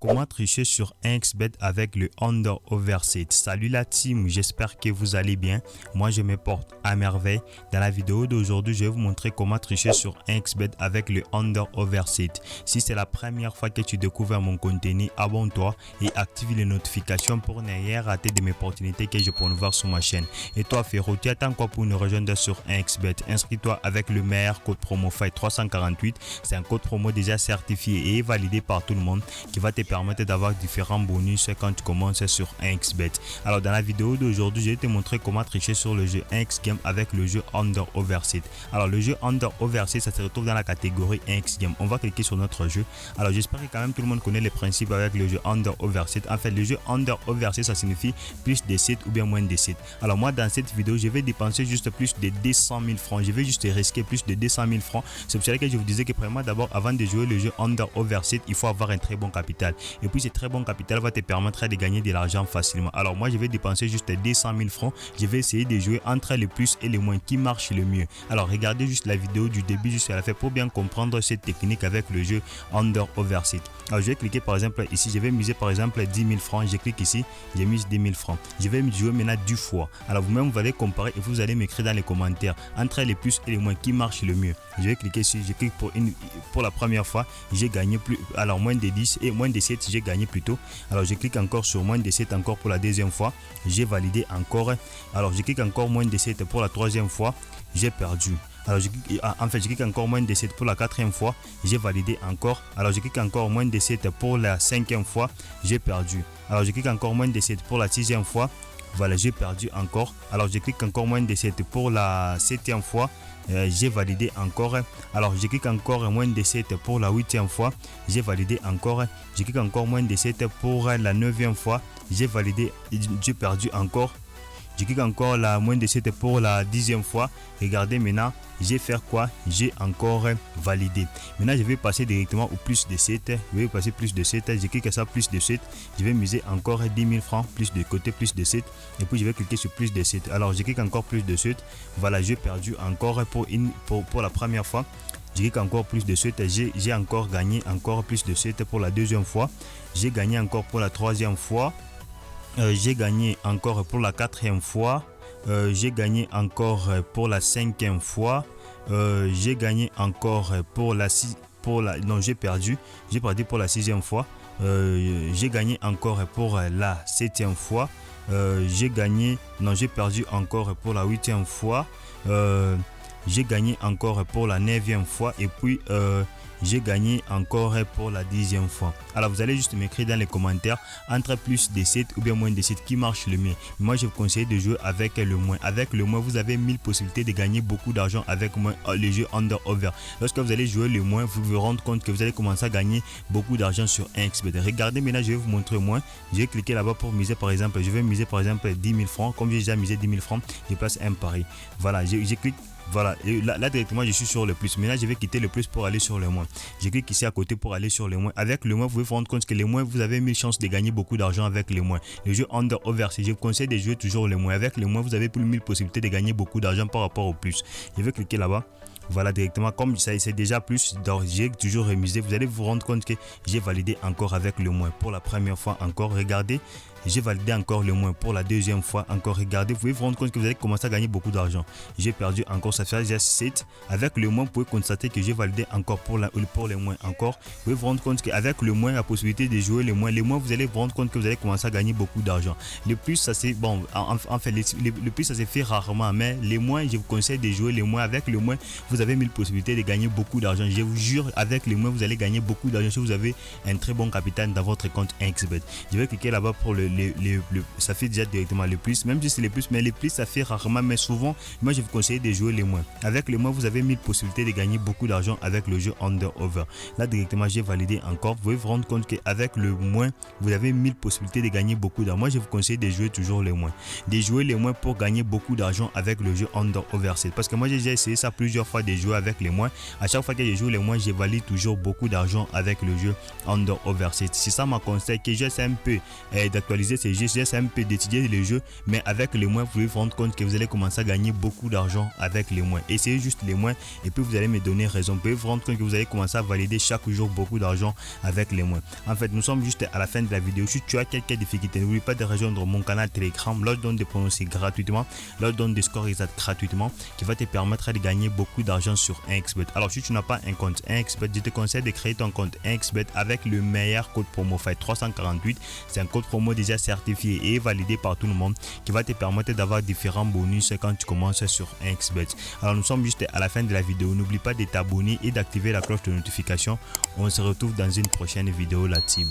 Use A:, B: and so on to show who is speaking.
A: Comment tricher sur 1xBet avec le under overset? Salut la team, j'espère que vous allez bien. Moi je me porte à merveille. Dans la vidéo d'aujourd'hui, je vais vous montrer comment tricher sur 1xBet avec le under overset. Si c'est la première fois que tu découvres mon contenu, abonne-toi et active les notifications pour ne rien rater de mes opportunités que je peux voir sur ma chaîne. Et toi frérot, tu attends quoi pour nous rejoindre sur 1xBet? Inscris-toi avec le meilleur code promo FIGHT348. C'est un code promo déjà certifié et validé par tout le monde qui va te permettre d'avoir différents bonus quand tu commences sur 1xBet. Alors dans la vidéo d'aujourd'hui, je vais te montrer comment tricher sur le jeu 1x Game avec le jeu under overset. Alors le jeu under overset, ça se retrouve dans la catégorie 1x Game. On va cliquer sur notre jeu. Alors j'espère que quand même tout le monde connaît les principes avec le jeu under overset. En fait, le jeu under overset, ça signifie plus de 7 ou bien moins de 7. Alors moi dans cette vidéo, je vais dépenser juste plus de 200 000 francs. Je vais juste risquer plus de 200 000 francs. C'est pour ça que je vous disais que vraiment d'abord, avant de jouer le jeu under overset, il faut avoir un très bon capital. Et puis ce très bon capital va te permettre de gagner de l'argent facilement. Alors moi je vais dépenser juste 200 000 francs. Je vais essayer de jouer entre les plus et les moins qui marche le mieux. Alors regardez juste la vidéo du début jusqu'à la fin pour bien comprendre cette technique avec le jeu under overset. Alors je vais cliquer par exemple ici, je vais miser par exemple 10 000 francs. Je clique ici, j'ai mis 10 000 francs. Je vais jouer maintenant 10 fois. Alors vous-même vous allez comparer et vous allez m'écrire dans les commentaires entre les plus et les moins qui marche le mieux. Je vais cliquer ici, je clique pour la première fois, j'ai gagné plus, alors moins de 10 et moins de 7, j'ai gagné plutôt. Alors je clique encore sur moins de 7 encore pour la deuxième fois, j'ai validé encore. Alors je clique encore moins de 7 pour la troisième fois, j'ai perdu. Alors je clique encore moins de 7 pour la quatrième fois, j'ai validé encore. Alors je clique encore moins de 7 pour la cinquième fois, j'ai perdu. Alors je clique encore moins de 7 pour la sixième fois, voilà, j'ai perdu encore. Alors je clique encore moins de 7 pour la septième fois, j'ai validé encore. Alors je clique encore moins de 7 pour la huitième fois, j'ai validé encore. Je clique encore moins de 7 pour la neuvième fois, j'ai validé, j'ai perdu encore. Je clique encore la moins de 7 pour la dixième fois. Regardez maintenant, j'ai fait quoi? J'ai encore validé. Maintenant, je vais passer directement au plus de 7. Je vais passer plus de 7. Je clique ça plus de 7. Je vais miser encore 10 000 francs plus de côté plus de 7. Et puis, je vais cliquer sur plus de 7. Alors, je clique encore plus de 7. Voilà, j'ai perdu encore pour la première fois. Je clique encore plus de 7. J'ai encore gagné encore plus de 7 pour la deuxième fois. J'ai gagné encore pour la troisième fois. J'ai gagné encore pour la quatrième fois, j'ai gagné encore pour la cinquième fois, j'ai gagné encore non j'ai perdu pour la sixième fois, j'ai gagné encore pour la septième fois, j'ai perdu encore pour la huitième fois, j'ai gagné encore pour la neuvième fois et puis j'ai gagné encore pour la dixième fois. Alors vous allez juste m'écrire dans les commentaires entre plus de 7 ou bien moins de 7 qui marche le mieux. Moi je vous conseille de jouer avec le moins. Avec le moins vous avez 1000 possibilités de gagner beaucoup d'argent avec le jeu under over. Lorsque vous allez jouer le moins, vous vous rendez compte que vous allez commencer à gagner beaucoup d'argent sur 1xBet. Regardez maintenant, je vais vous montrer moins. Je vais cliquer là-bas pour miser par exemple. Je vais miser par exemple 10 000 francs. Comme j'ai déjà misé 10 000 francs, je place un pari. Voilà, je clique. Voilà, et là directement je suis sur le plus. Maintenant je vais quitter le plus pour aller sur le moins. Je clique ici à côté pour aller sur le moins. Avec le moins, vous pouvez vous rendre compte que les moins, vous avez 1000 chances de gagner beaucoup d'argent avec les moins. Le jeu under overset, je vous conseille de jouer toujours le moins. Avec le moins, vous avez plus de 1000 possibilités de gagner beaucoup d'argent par rapport au plus. Je vais cliquer là-bas. Voilà, directement, comme ça c'est déjà plus, donc j'ai toujours remisé. Vous allez vous rendre compte que j'ai validé encore avec le moins pour la première fois encore. Regardez, j'ai validé encore le moins pour la deuxième fois encore. Regardez, vous pouvez vous rendre compte que vous allez commencer à gagner beaucoup d'argent. J'ai perdu encore, ça fait déjà 7. Avec le moins, vous pouvez constater que j'ai validé encore pour les moins encore. Vous pouvez vous rendre compte qu'avec le moins, la possibilité de jouer les moins, vous allez vous rendre compte que vous allez commencer à gagner beaucoup d'argent. Le plus, ça c'est bon, en fait, le plus ça se fait rarement, mais les moins, je vous conseille de jouer les moins. Avec le moins, vous avez 1000 possibilités de gagner beaucoup d'argent. Je vous jure, avec les moins, vous allez gagner beaucoup d'argent si vous avez un très bon capital dans votre compte 1xBet. Je vais cliquer là-bas pour ça fait déjà directement le plus, même si c'est le plus, mais les plus ça fait rarement, mais souvent, moi je vous conseille de jouer les moins. Avec les moins, vous avez 1000 possibilités de gagner beaucoup d'argent avec le jeu under over. Là directement, j'ai validé encore. Vous pouvez vous rendre compte qu'avec le moins, vous avez 1000 possibilités de gagner beaucoup d'argent. Moi je vous conseille de jouer toujours les moins. De jouer les moins pour gagner beaucoup d'argent avec le jeu under overset. Parce que moi j'ai déjà essayé ça plusieurs fois de jouer avec les moins. À chaque fois que je joue les moins, je valide toujours beaucoup d'argent avec le jeu under overset. C'est ça ma conseil que j'essaie un peu d'actualiser visualiser ces jeux, c'est un peu d'étudier les jeux, mais avec les moins, vous pouvez vous rendre compte que vous allez commencer à gagner beaucoup d'argent avec les moins. Essayez juste les moins et puis vous allez me donner raison. Vous pouvez vous rendre compte que vous allez commencer à valider chaque jour beaucoup d'argent avec les moins. En fait, nous sommes juste à la fin de la vidéo. Si tu as quelques difficultés, n'oublie pas de rejoindre mon canal Telegram. Là, je donne des pronostics gratuitement. Là, je donne des scores exacts gratuitement qui va te permettre de gagner beaucoup d'argent sur 1xBet. Alors, si tu n'as pas un compte 1xBet, je te conseille de créer ton compte 1xBet avec le meilleur code promo FIGHT 348. C'est un code promo déjà certifié et validé par tout le monde qui va te permettre d'avoir différents bonus quand tu commences sur 1xBet. Alors, nous sommes juste à la fin de la vidéo. N'oublie pas de t'abonner et d'activer la cloche de notification. On se retrouve dans une prochaine vidéo, la team.